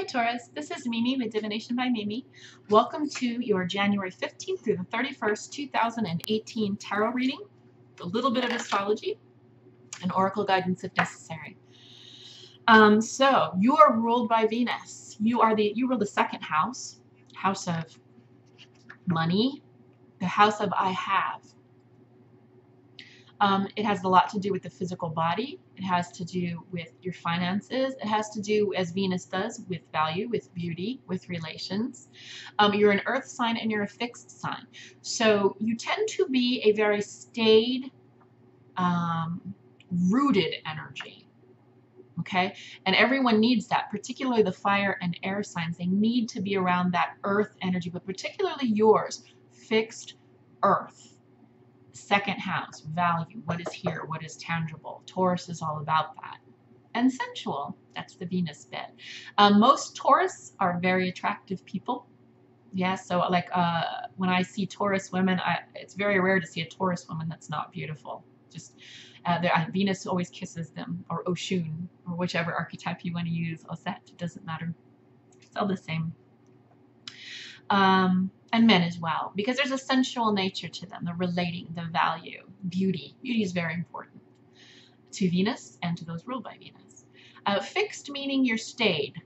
Taurus, this is Mimi with Divination by Mimi. Welcome to your January 15th through the 31st, 2018 tarot reading, a little bit of astrology, and oracle guidance if necessary. So you are ruled by Venus. You rule the second house, house of money, the house of I have. It has a lot to do with the physical body. It has to do with your finances. It has to do, as Venus does, with value, with beauty, with relations. You're an earth sign and you're a fixed sign. So you tend to be a very staid, rooted energy. Okay? And everyone needs that, particularly the fire and air signs. They need to be around that earth energy, but particularly yours, fixed earth. Second house, value, what is here, what is tangible. Taurus is all about that. And sensual, that's the Venus bit. Most Taurus are very attractive people. Yeah, so like when I see Taurus women, it's very rare to see a Taurus woman that's not beautiful. Just Venus always kisses them, or Oshun, or whichever archetype you want to use. Osset, it doesn't matter. It's all the same. And men as well, because there's a sensual nature to them, the relating, the value, beauty. Beauty is very important to Venus and to those ruled by Venus. Fixed meaning you're stayed,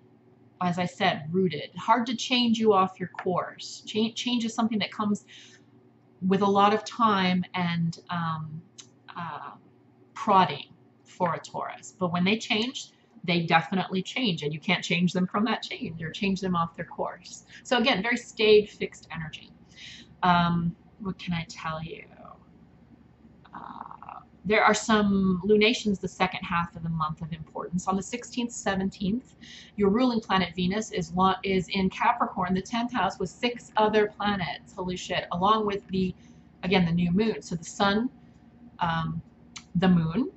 as I said, rooted. Hard to change you off your course. Change is something that comes with a lot of time and prodding for a Taurus. But when they change, they definitely change, and you can't change them from that change or change them off their course. So again, very staid, fixed energy. What can I tell you? There are some lunations the second half of the month of importance. On the 16th, 17th, your ruling planet Venus is in Capricorn, the 10th house, with 6 other planets. Holy shit! Along with the new moon. So the sun, the moon,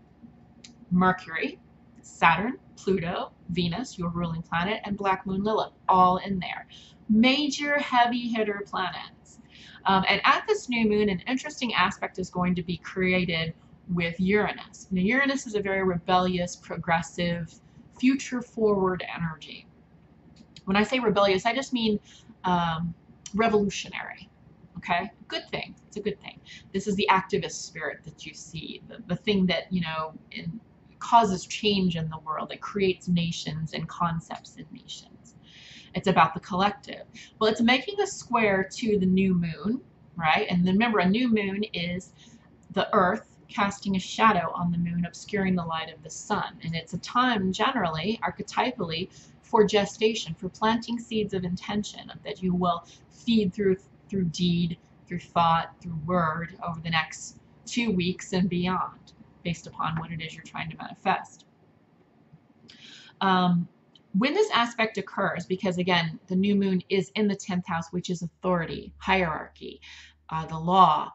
Mercury, Saturn, Pluto, Venus, your ruling planet, and Black Moon Lilith, all in there. Major heavy hitter planets. And at this new moon, an interesting aspect is going to be created with Uranus. Now, Uranus is a very rebellious, progressive, future-forward energy. When I say rebellious, I just mean revolutionary. Okay? Good thing. It's a good thing. This is the activist spirit that you see, the thing that, causes change in the world. It creates nations and concepts in nations. It's about the collective. Well, it's making a square to the new moon, right? And remember, a new moon is the earth casting a shadow on the moon, obscuring the light of the sun. And it's a time, generally, archetypally, for gestation, for planting seeds of intention that you will feed through deed, through thought, through word over the next 2 weeks and beyond, based upon what it is you're trying to manifest. When this aspect occurs, because again, the new moon is in the 10th house, which is authority, hierarchy, the law,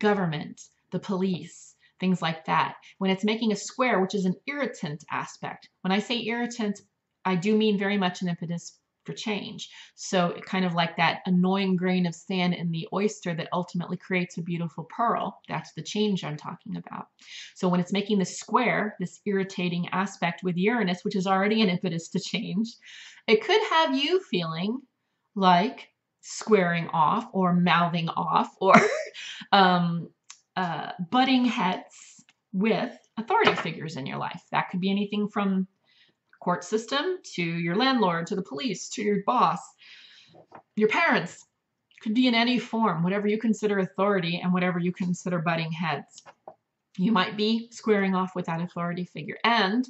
government, the police, things like that. When it's making a square, which is an irritant aspect. When I say irritant, I do mean very much an impetus for change. So kind of like that annoying grain of sand in the oyster that ultimately creates a beautiful pearl. That's the change I'm talking about. So when it's making this square, this irritating aspect with Uranus, which is already an impetus to change, it could have you feeling like squaring off or mouthing off or butting heads with authority figures in your life. That could be anything from court system, to your landlord, to the police, to your boss, your parents. Could be in any form, whatever you consider authority and whatever you consider butting heads. You might be squaring off with that authority figure. And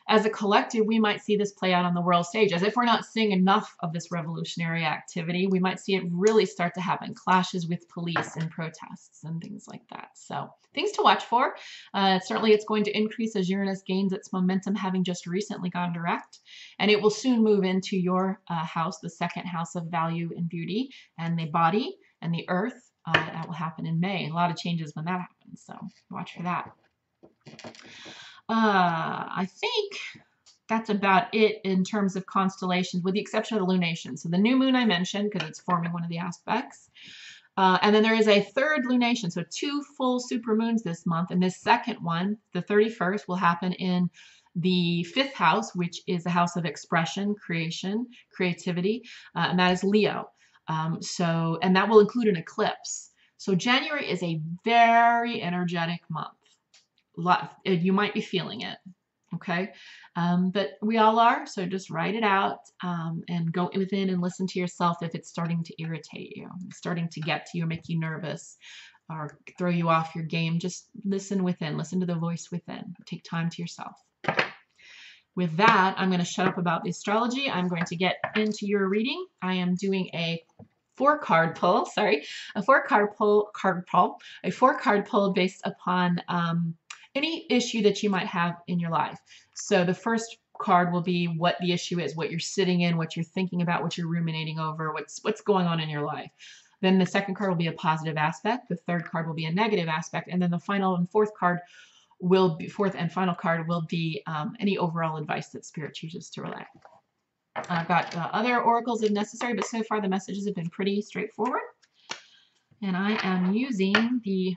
as a collective, we might see this play out on the world stage. As if we're not seeing enough of this revolutionary activity, we might see it really start to happen. Clashes with police and protests and things like that. So things to watch for. Certainly it's going to increase as Uranus gains its momentum, having just recently gone direct. And it will soon move into your house, the second house of value and beauty, and the body and the earth. That will happen in May. A lot of changes when that happens. So watch for that. I think that's about it in terms of constellations, with the exception of the lunation. So the new moon I mentioned, because it's forming one of the aspects. And then there is a third lunation, so 2 full supermoons this month. And this second one, the 31st, will happen in The fifth house, which is a house of expression, creation, creativity, and that is Leo. And that will include an eclipse. So January is a very energetic month. You might be feeling it, okay? But we all are, so just write it out and go within and listen to yourself if it's starting to irritate you, starting to get to you, make you nervous, or throw you off your game. Just listen within, listen to the voice within. Take time to yourself. With that, I'm going to shut up about the astrology. I'm going to get into your reading. I am doing a four-card pull based upon any issue that you might have in your life. So the first card will be what the issue is, what you're sitting in, what you're thinking about, what you're ruminating over, what's going on in your life. Then the second card will be a positive aspect. The third card will be a negative aspect. And then the final and fourth and final card will be any overall advice that Spirit chooses to relay. I've got other oracles if necessary, but so far the messages have been pretty straightforward. And I am using the,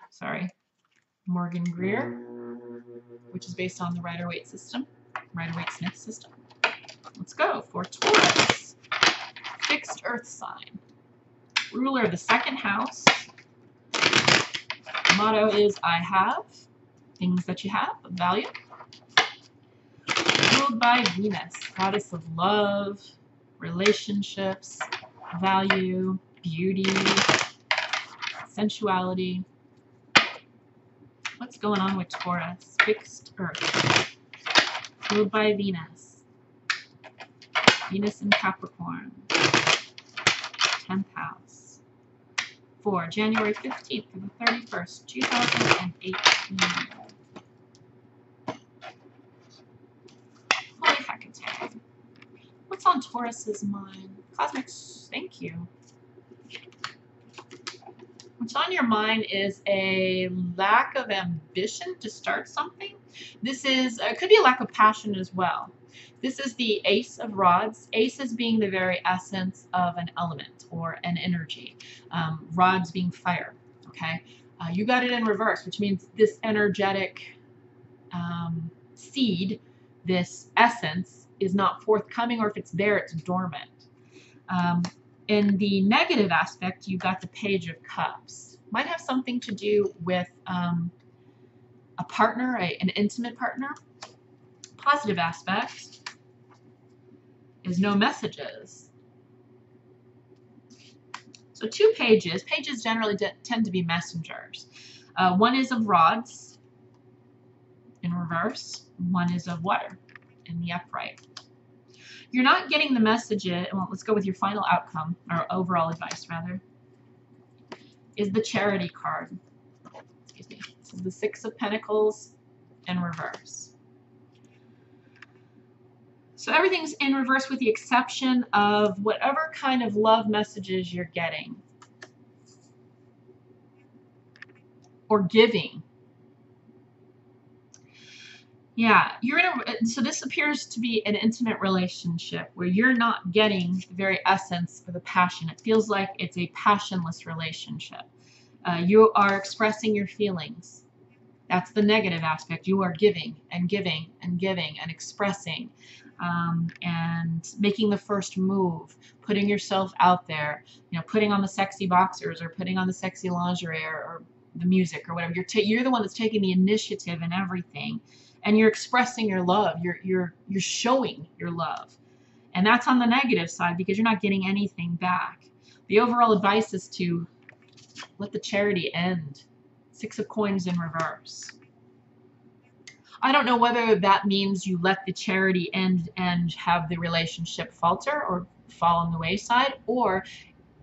Morgan Greer, which is based on the Rider-Waite system, Rider-Waite-Smith system. Let's go for Taurus, fixed earth sign, ruler of the second house. The motto is, I have things that you have of value. Ruled by Venus, goddess of love, relationships, value, beauty, sensuality. What's going on with Taurus? Fixed earth. Ruled by Venus. Venus in Capricorn. 10th house. For January 15th through the 31st, 2018. Holy hecate. What's on Taurus's mind? Cosmics, thank you. What's on your mind is a lack of ambition to start something. This is could be a lack of passion as well. This is the Ace of Rods. Aces being the very essence of an element or an energy. Rods being fire. Okay, you got it in reverse, which means this energetic seed, this essence, is not forthcoming, or if it's there, it's dormant. In the negative aspect, you've got the Page of Cups. Might have something to do with a partner, an intimate partner. Positive aspect is no messages. So two pages. Pages generally tend to be messengers. One is of rods in reverse. One is of water in the upright. You're not getting the message. Well, let's go with your final outcome, or overall advice, rather, is the Charity card. Excuse me. This is the Six of Pentacles in reverse. So everything's in reverse with the exception of whatever kind of love messages you're getting or giving. Yeah, you're in so this appears to be an intimate relationship where you're not getting the very essence of the passion. It feels like it's a passionless relationship. You are expressing your feelings. That's the negative aspect. You are giving and giving and giving and expressing and making the first move, putting yourself out there, putting on the sexy boxers or putting on the sexy lingerie or the music or whatever. You're the one that's taking the initiative and everything. And you're expressing your love. You're showing your love. And that's on the negative side because you're not getting anything back. The overall advice is to let the charity end. Six of Coins in reverse. I don't know whether that means you let the charity end and have the relationship falter or fall on the wayside, or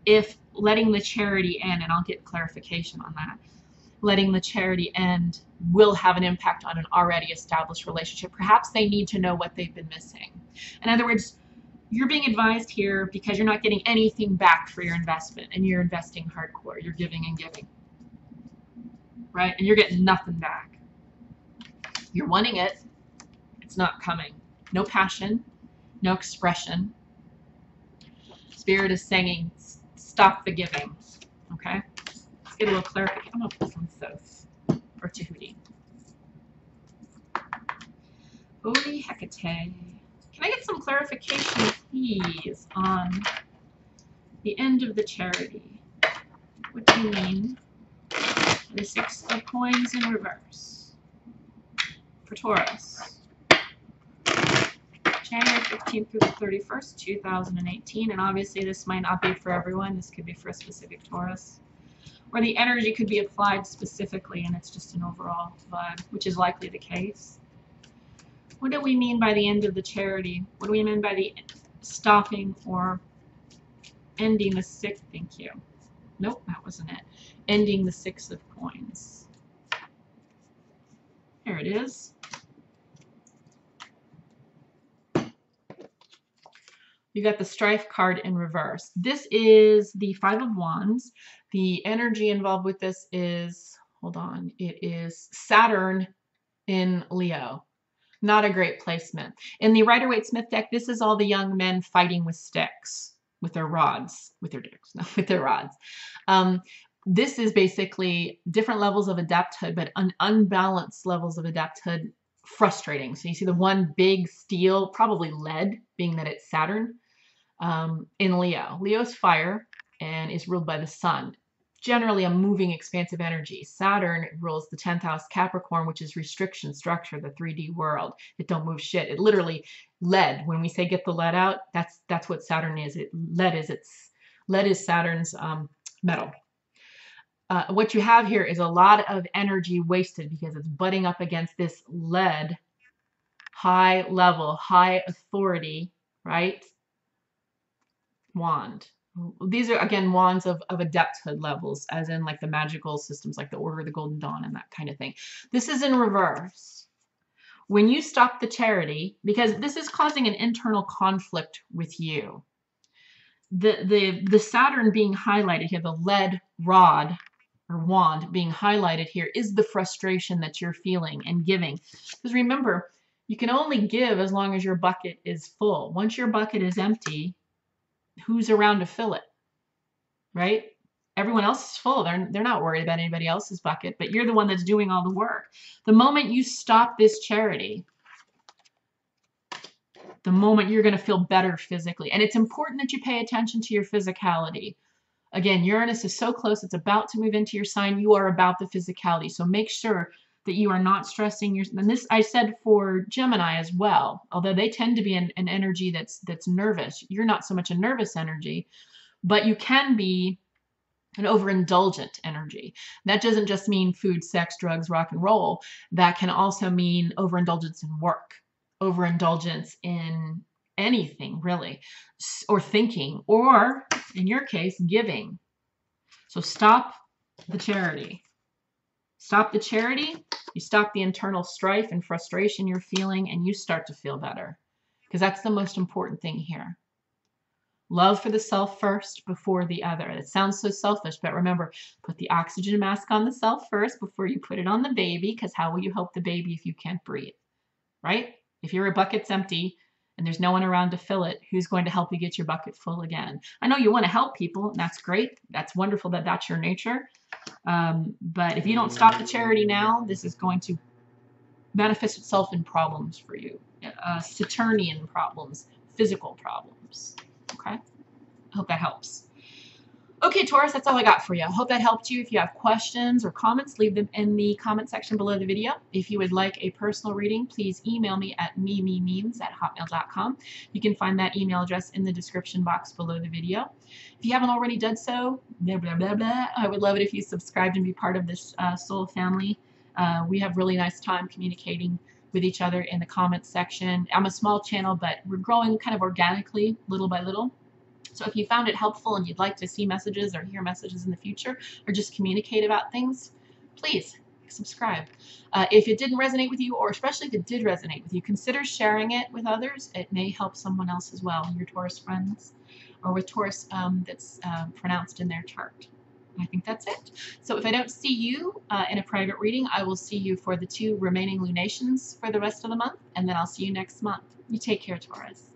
if letting the charity end, and I'll get clarification on that, letting the charity end will have an impact on an already established relationship. Perhaps they need to know what they've been missing. In other words, you're being advised here because you're not getting anything back for your investment, and you're investing hardcore. You're giving and giving, right? And you're getting nothing back. You're wanting it. It's not coming. No passion, no expression. Spirit is saying, stop the giving, okay? Let's get a little clarification. I'm going to put some Thoth or Tahuti. Holy Hecate. Can I get some clarification, please, on the end of the charity? What do you mean? The Six of Coins in reverse for Taurus. January 15th through the 31st, 2018. And obviously this might not be for everyone. This could be for a specific Taurus. Or the energy could be applied specifically and it's just an overall vibe, which is likely the case. What do we mean by the end of the charity? What do we mean by the stopping or ending the six? Thank you. Nope, that wasn't it. Ending the Six of Coins. Here it is. You got the Strife card in reverse. This is the Five of Wands. The energy involved with this is, hold on, it is Saturn in Leo. Not a great placement. In the Rider-Waite-Smith deck, this is all the young men fighting with sticks, with their rods, with their dicks, no, with their rods. This is basically different levels of adepthood, but unbalanced levels of adepthood, frustrating. So you see the one big steel, probably lead, being that it's Saturn, in Leo. Leo's fire and is ruled by the sun. Generally a moving, expansive energy. Saturn rules the 10th house Capricorn, which is restriction, structure, the 3D world. It don't move shit. It literally, lead, when we say get the lead out, that's what Saturn is. Lead is Saturn's metal. What you have here is a lot of energy wasted because it's butting up against this lead, high level, high authority, right? Wand. These are, again, wands of adepthood levels, as in like the magical systems, like the Order of the Golden Dawn and that kind of thing. This is in reverse. When you stop the charity, because this is causing an internal conflict with you. The Saturn being highlighted here, the lead rod or wand being highlighted here, is the frustration that you're feeling and giving. Because remember, you can only give as long as your bucket is full. Once your bucket is empty, who's around to fill it, right? Everyone else is full. They're not worried about anybody else's bucket, but you're the one that's doing all the work. The moment you stop this charity, the moment you're going to feel better physically. And it's important that you pay attention to your physicality. Again, Uranus is so close. It's about to move into your sign. You are about the physicality. So make sure that you are not stressing your, and this I said for Gemini as well, although they tend to be an energy that's nervous. You're not so much a nervous energy, but you can be an overindulgent energy. That doesn't just mean food, sex, drugs, rock and roll. That can also mean overindulgence in work, overindulgence in anything really, or thinking, or in your case, giving. So stop the charity. Stop the charity, you stop the internal strife and frustration you're feeling, and you start to feel better. Because that's the most important thing here. Love for the self first before the other. It sounds so selfish, but remember, put the oxygen mask on the self first before you put it on the baby, because how will you help the baby if you can't breathe, right? If your bucket's empty and there's no one around to fill it, who's going to help you get your bucket full again? I know you want to help people, and that's great. That's wonderful that that's your nature. But if you don't stop the charity now, this is going to manifest itself in problems for you. Saturnian problems, physical problems. Okay? I hope that helps. Okay, Taurus, that's all I got for you. I hope that helped you. If you have questions or comments, leave them in the comment section below the video. If you would like a personal reading, please email me at mememes@hotmail.com. You can find that email address in the description box below the video. If you haven't already done so, blah, blah, blah, blah, I would love it if you subscribed and be part of this soul family. We have really nice time communicating with each other in the comments section. I'm a small channel, but we're growing kind of organically, little by little. So if you found it helpful and you'd like to see messages or hear messages in the future, or just communicate about things, please subscribe. If it didn't resonate with you, or especially if it did resonate with you, consider sharing it with others. It may help someone else as well, your Taurus friends, or with Taurus that's pronounced in their chart. I think that's it. So if I don't see you in a private reading, I will see you for the 2 remaining lunations for the rest of the month, and then I'll see you next month. You take care, Taurus.